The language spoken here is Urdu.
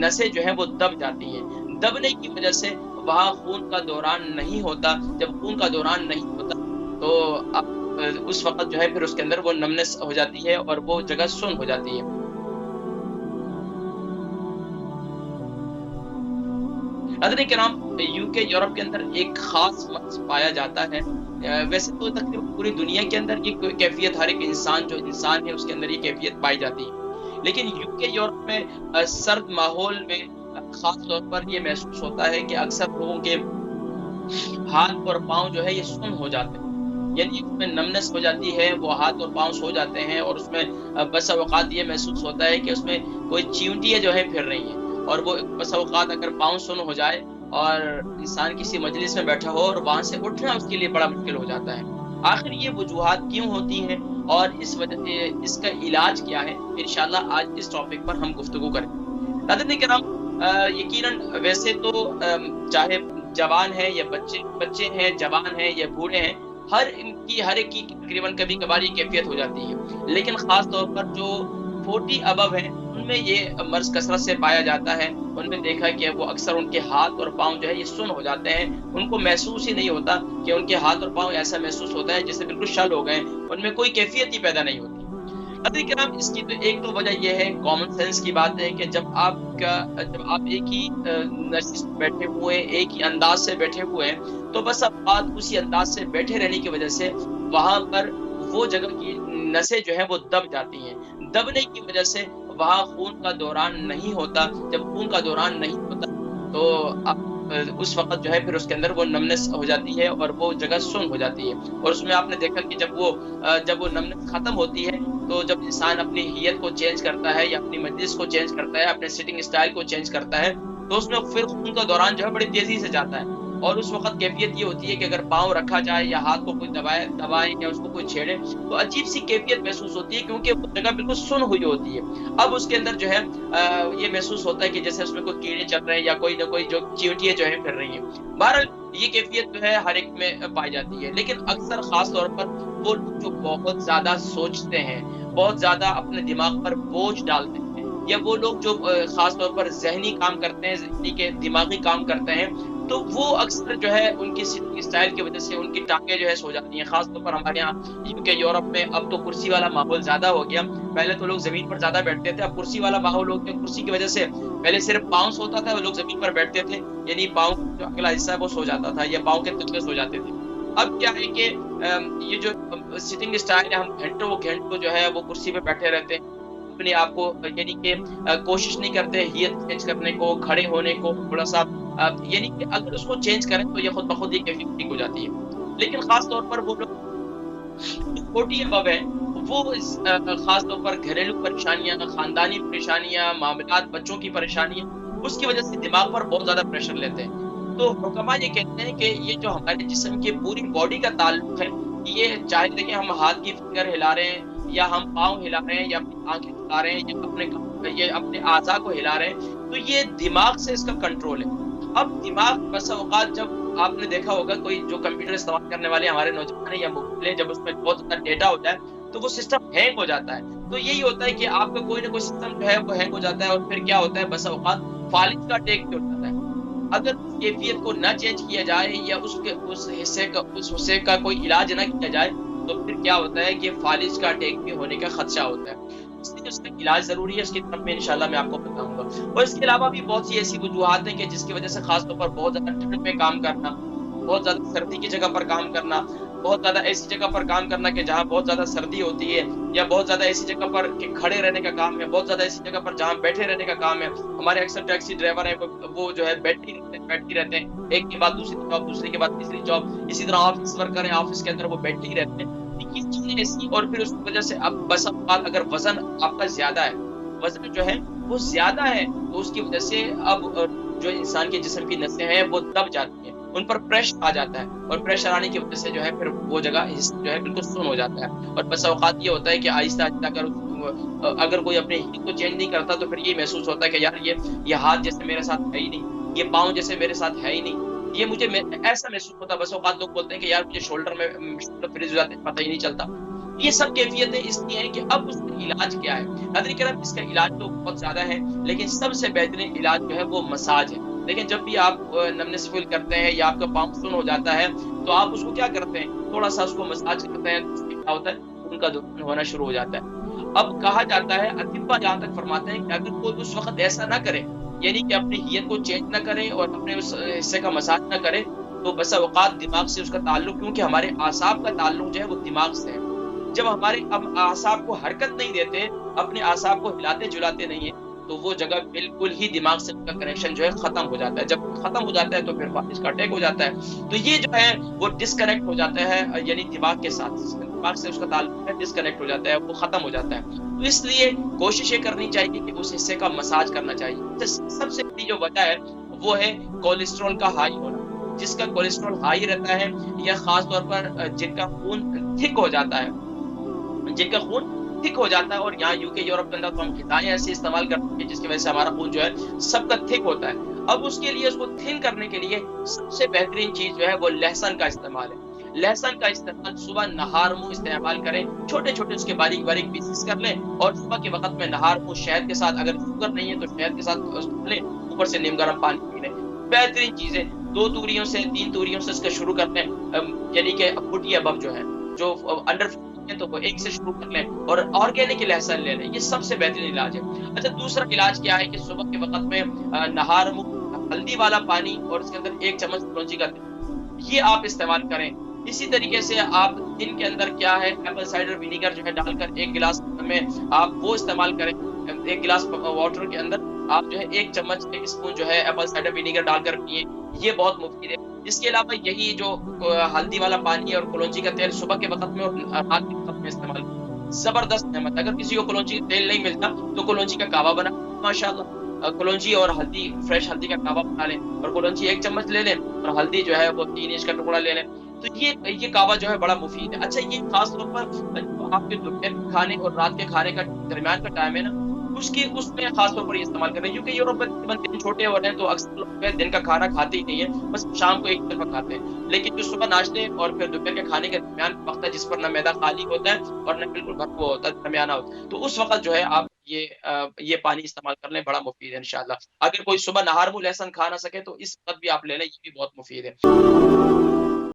نسیں جو ہیں وہ دب جاتی ہیں. دبنے کی وجہ سے وہاں خون کا دوران نہیں ہوتا. جب خون کا دوران نہیں ہوتا تو اس وقت جو ہے پھر اس کے اندر وہ نمنس ہو جاتی ہے اور وہ جگہ سن ہو جاتی ہے. حضرت کرام یو کے یورپ کے اندر ایک خاص مرض پایا جاتا ہے. ویسے تو تقریباً پوری دنیا کے اندر یہ کیفیت ہر ایک انسان جو انسان ہے اس کے اندر یہ کیفیت پائی جاتی ہے. لیکن یو کے یورپ میں سرد ماحول میں خاص طور پر یہ محسوس ہوتا ہے کہ اکثر لوگوں کے ہاتھ اور پاؤں جو ہے یہ سن ہو جاتے ہیں. یعنی اس میں نمنس ہو جاتی ہے, وہ ہاتھ اور پاؤں سو جاتے ہیں اور اس میں بس اوقات یہ محسوس ہوتا ہے کہ اس میں کوئی چیونٹیاں جو ہے پھر رہی ہیں. اور وہ بس اوقات اگر پاؤں سن ہو جائے اور انسان کسی مجلس میں بیٹھا ہو اور وہاں سے اٹھنا اس کے لیے بڑا مشکل ہو جاتا ہے. آخر یہ وجوہات کیوں ہوتی ہیں اور اس وجہ اس کا علاج کیا ہے, انشاءاللہ آج اس ٹاپک پر ہم گفتگو کریں. ناظرین کرام, یقیناً ویسے تو چاہے جوان ہیں یا بچے ہیں, جوان ہیں یا بوڑھے ہیں, ہر ایک کی تقریباً کبھی کبھار یہ کیفیت ہو جاتی ہے. لیکن خاص طور پر جو 40 ابو ہیں ان میں یہ مرض کثرت سے پایا جاتا ہے. ان میں دیکھا کہ وہ اکثر ان کے ہاتھ اور پاؤں جو ہے یہ سن ہو جاتے ہیں. ان کو محسوس ہی نہیں ہوتا کہ ان کے ہاتھ اور پاؤں ایسا محسوس ہوتا ہے جیسے بالکل شل ہو گئے, ان میں کوئی کیفیت ہی پیدا نہیں ہوتی. حضرت کرام, اس کی تو ایک تو وجہ یہ ہے, کامن سینس کی بات ہے کہ جب آپ ایک ہی نشست بیٹھے ہوئے ہیں, ایک ہی انداز سے بیٹھے ہوئے ہیں, تو بس اب بات اسی انداز سے بیٹھے رہنے کی وجہ سے وہاں پر وہ جگہ کی نسیں جو ہیں وہ دب جاتی ہیں. دبنے کی وجہ سے وہاں خون کا دوران نہیں ہوتا. جب خون کا دوران نہیں ہوتا تو اس وقت جو ہے پھر اس کے اندر وہ نمنس ہو جاتی ہے اور وہ جگہ سن ہو جاتی ہے. اور اس میں آپ نے دیکھا کہ جب وہ نمنس ختم ہوتی ہے تو جب انسان اپنی ہیئت کو چینج کرتا ہے یا اپنی مجلس کو چینج کرتا ہے, اپنے سٹنگ اسٹائل کو چینج کرتا ہے, تو اس میں پھر خون کا دوران جو ہے بڑی تیزی سے جاتا ہے. اور اس وقت کیفیت یہ ہوتی ہے کہ اگر پاؤں رکھا جائے یا ہاتھ کو کوئی دبائے یا اس کو کوئی چھیڑے تو عجیب سی کیفیت محسوس ہوتی ہے, کیونکہ وہ جگہ بالکل سن ہوئی ہوتی ہے. اب اس کے اندر جو ہے یہ محسوس ہوتا ہے کہ جیسے اس میں کوئی کیڑے چل رہے ہیں یا کوئی نہ کوئی جو چیونٹیاں جو ہے پھر رہی ہیں. بہرحال یہ کیفیت جو ہے ہر ایک میں پائی جاتی ہے. لیکن اکثر خاص طور پر وہ جو بہت زیادہ سوچتے ہیں, بہت زیادہ اپنے دماغ پر بوجھ ڈالتے ہیں, یا وہ لوگ جو خاص طور پر ذہنی کام کرتے ہیں, ذہنی کے دماغی کام کرتے ہیں, تو وہ اکثر جو ہے ان کی سٹنگ اسٹائل کی وجہ سے ان کی ٹانگیں جو ہے سو جاتی ہیں. خاص طور پر ہمارے یہاں یو کے یورپ میں اب تو کرسی والا ماحول زیادہ ہو گیا. پہلے تو لوگ زمین پر زیادہ بیٹھتے تھے, اب کرسی والا ماحول ہو گیا. کرسی کی وجہ سے پہلے صرف پاؤں سوتا تھا, وہ لوگ زمین پر بیٹھتے تھے, یعنی پاؤں جو اگلا حصہ ہے وہ سو جاتا تھا یا پاؤں کے تلوے سو جاتے تھے. اب کیا ہے کہ یہ جو سٹنگ اسٹائل ہے, ہم گھنٹوں جو ہے وہ کرسی پہ بیٹھے رہتے ہیں, اپنے آپ کو یعنی کہ کوشش نہیں کرتے ہیئت چینج کرنے کو, کھڑے ہونے کو تھوڑا سا, یعنی کہ اگر اس کو چینج کریں تو یہ خود بخود یہ کیفیت ٹھیک ہو جاتی ہے. لیکن خاص طور پر وہ لوگ 40 ابو ہیں, وہ خاص طور پر گھریلو پریشانیاں, خاندانی پریشانیاں, معاملات, بچوں کی پریشانیاں, اس کی وجہ سے دماغ پر بہت زیادہ پریشر لیتے ہیں. تو حکما یہ کہتے ہیں کہ یہ جو ہمارے جسم کی پوری باڈی کا تعلق ہے, یہ چاہے دیکھیں ہم ہاتھ کی فنگر ہلا رہے ہیں یا ہم پاؤں ہلا رہے ہیں یا اپنی آنکھیں ہلا رہے ہیں یا اپنے اعضاء کو ہلا رہے ہیں, تو یہ دماغ سے اس کا کنٹرول ہے. اب دماغ بس اوقات, جب آپ نے دیکھا ہوگا کوئی جو کمپیوٹر استعمال کرنے والے ہمارے نوجوان ہیں یا موبائل ہیں, جب اس میں بہت زیادہ ڈیٹا ہوتا ہے تو وہ سسٹم ہینگ ہو جاتا ہے. تو یہی ہوتا ہے کہ آپ کا کوئی نہ کوئی سسٹم جو ہے وہ ہینگ ہو جاتا ہے, اور پھر کیا ہوتا ہے بس اوقات فالج کا ٹیک بھی ہو جاتا ہے. اگر اس کیفیت کو نہ چینج کیا جائے یا اس حصے کا کوئی علاج نہ کیا جائے تو پھر کیا ہوتا ہے کہ فالج کا اٹیک بھی ہونے کا خدشہ ہوتا ہے. اس لیے اس کا علاج ضروری ہے, اس کی طرف میں انشاءاللہ میں آپ کو بتاؤں گا. اور اس کے علاوہ بھی بہت سی ایسی وجوہات ہیں کہ جس کی وجہ سے خاص طور پر بہت زیادہ ٹھنڈ میں کام کرنا, بہت زیادہ سردی کی جگہ پر کام کرنا, بہت زیادہ ایسی جگہ پر کام کرنا کہ جہاں بہت زیادہ سردی ہوتی ہے, یا بہت زیادہ ایسی جگہ پر کہ کھڑے رہنے کا کام ہے, بہت زیادہ ایسی جگہ پر جہاں بیٹھے رہنے کا کام ہے. ہمارے اکثر ٹیکسی ڈرائیور ہیں وہ جو ہے بیٹھے رہتے ہیں, ایک کے بعد دوسری جاب, دوسری کے بعد تیسری جاب. اسی طرح آفس ورکر ہیں, آفس کے اندر وہ بیٹھے ہی رہتے ہیں. یہ چیزیں ایسی, اور پھر اس کی وجہ سے اب بس اوقات اگر وزن آپ کا زیادہ ہے, وزن جو ہے وہ زیادہ ہے, تو اس کی وجہ سے اب جو انسان کے جسم کی نسیں ہیں وہ دب جاتی ہیں, ان پر پریشر آ جاتا ہے, اور پریشر آنے کی وجہ سے جو ہے پھر وہ جگہ جو ہے بالکل سن ہو جاتا ہے. اور بس اوقات یہ ہوتا ہے کہ آہستہ آہستہ اگر کوئی اپنے ہیت کو چینج نہیں کرتا تو پھر یہ محسوس ہوتا ہے کہ یار یہ ہاتھ جیسے میرے ساتھ ہے ہی نہیں, یہ پاؤں جیسے میرے ساتھ ہے ہی نہیں, یہ مجھے ایسا محسوس ہوتا ہے. بس اوقات لوگ بولتے ہیں کہ یار مجھے شولڈر فریز ہو جاتے ہیں, پتہ ہی نہیں چلتا. یہ سب کیفیتیں اس لیے ہیں کہ اب اس کا علاج کیا ہے. ناظرین کرام اس کا علاج تو بہت زیادہ ہے، لیکن سب سے بہترین علاج جو ہے وہ مساج ہے. لیکن جب بھی آپ نمنس فیل کرتے ہیں یا آپ کا پاؤں سن ہو جاتا ہے تو آپ اس کو کیا کرتے ہیں، تھوڑا سا اس کو مساج کرتے ہیں، اس سے کیا ہوتا ہے خون کا دوران ہونا شروع ہو جاتا ہے. اب کہا جاتا ہے، اطباء جہاں تک فرماتے ہیں کہ اگر کوئی اس وقت ایسا نہ کرے، یعنی کہ اپنی ہیئت کو چینج نہ کرے اور اپنے اس حصے کا مساج نہ کرے، تو بس اوقات دماغ سے اس کا تعلق، کیونکہ ہمارے اعصاب کا تعلق جو ہے وہ دماغ سے ہے. جب ہمارے اعصاب کو حرکت نہیں دیتے، اپنے اعصاب کو ہلاتے جلاتے نہیں ہیں، تو وہ جگہ بالکل ہی دماغ سے ان کا کنیکشن جو ہے ختم ہو جاتا ہے. جب ختم ہو جاتا ہے تو پھر اس کا اٹیک ہو جاتا ہے. تو یہ جو ہے وہ ڈسکنیکٹ ہو جاتا ہے، یعنی دماغ کے ساتھ دماغ سے اس کا تعلق ہے ڈسکنیکٹ ہو جاتا ہے، وہ ختم ہو جاتا ہے. تو اس لیے کوشش یہ کرنی چاہیے کہ اس حصے کا مساج کرنا چاہیے. سب سے بڑی جو وجہ ہے وہ ہے کولیسٹرول کا ہائی ہونا. جس کا کولیسٹرول ہائی رہتا ہے، یا خاص طور پر جن کا خون تھک ہو جاتا ہے، جن کا خون تھک ہو جاتا ہے، اور یہاں یو کے یورپ کے اندر تو ہم غذائیں ایسی استعمال کرتے ہیں جس کی وجہ سے ہمارا خون جو ہے سب کا تھک ہوتا ہے. اب اس کے لیے، اس کو تھن کرنے کے لیے سب سے بہترین چیز جو ہے وہ لہسن کا استعمال ہے. لہسن کا استعمال صبح نہار منہ استعمال کریں، چھوٹے چھوٹے اس کے باریک باریک پیسز کر لیں، اور صبح کے وقت میں نہار منہ شہد کے ساتھ، اگر شوگر نہیں ہے تو شہد کے ساتھ اس کو لیں، اوپر سے نیم گرم پانی پی لیں. بہترین چیزیں. 2 توریوں سے 3 توریوں سے اس کا شروع کر لیں، یعنی کہ فٹ یا بب جو ہے، جو انڈر تو وہ 1 سے شروع کر لیں، اور آرگینک لہسن لے لیں. یہ سب سے بہترین علاج ہے. اچھا، دوسرا علاج کیا ہے کہ صبح کے وقت میں نہار منہ ہلدی والا پانی اور اس کے اندر 1 چمچ کلونجی کا تیل، یہ آپ استعمال کریں. اسی طریقے سے آپ دن کے اندر کیا ہے، ایپل سائڈر ونیگر جو ہے ڈال کر 1 گلاس میں آپ وہ استعمال کریں. 1 گلاس واٹر کے اندر آپ جو ہے 1 چمچ 1 اسپون جو ہے ایپل سائڈر ونیگر ڈال کر پیئیں. یہ بہت مفید ہے. اس کے علاوہ یہی جو ہلدی والا پانی اور کلونجی کا تیل صبح کے وقت میں اور رات کے وقت میں استعمال کریں، زبردست نعمت. اگر کسی کو کلونجی کا تیل نہیں ملتا تو کلونجی کا کعوہ بنا، ماشاءاللہ کلونجی اور ہلدی، فریش ہلدی کا کعوہ بنا لیں، اور کلونجی 1 چمچ لے لیں، اور ہلدی جو ہے وہ 3 انچ کا ٹکڑا لے لیں. تو یہ کعوہ جو ہے بڑا مفید ہے. اچھا، یہ خاص طور پر جو آپ کے دوپہر کے کھانے اور رات کے کھانے کا درمیان کا ٹائم ہے نا، اس میں خاص طور پر یہ استعمال کریں، کیونکہ یورپ میں تقریباً دن چھوٹے ہو رہے ہیں، تو اکثر لوگ دن کا کھانا کھاتے ہی نہیں ہے، بس شام کو ایک دفعہ کھاتے ہیں. لیکن جو صبح ناشتے اور پھر دوپہر کے کھانے کے درمیان وقت ہے، جس پر نہ معدہ خالی ہوتا ہے اور نہ بالکل بھرا ہوا ہوتا ہے، درمیانہ ہوتا ہے، تو اس وقت جو ہے آپ یہ پانی استعمال کر لیں، بڑا مفید ہے انشاءاللہ. اگر کوئی صبح نہار منہ لہسن کھا نہ سکے تو اس وقت بھی آپ لے لیں، یہ بھی بہت مفید ہے.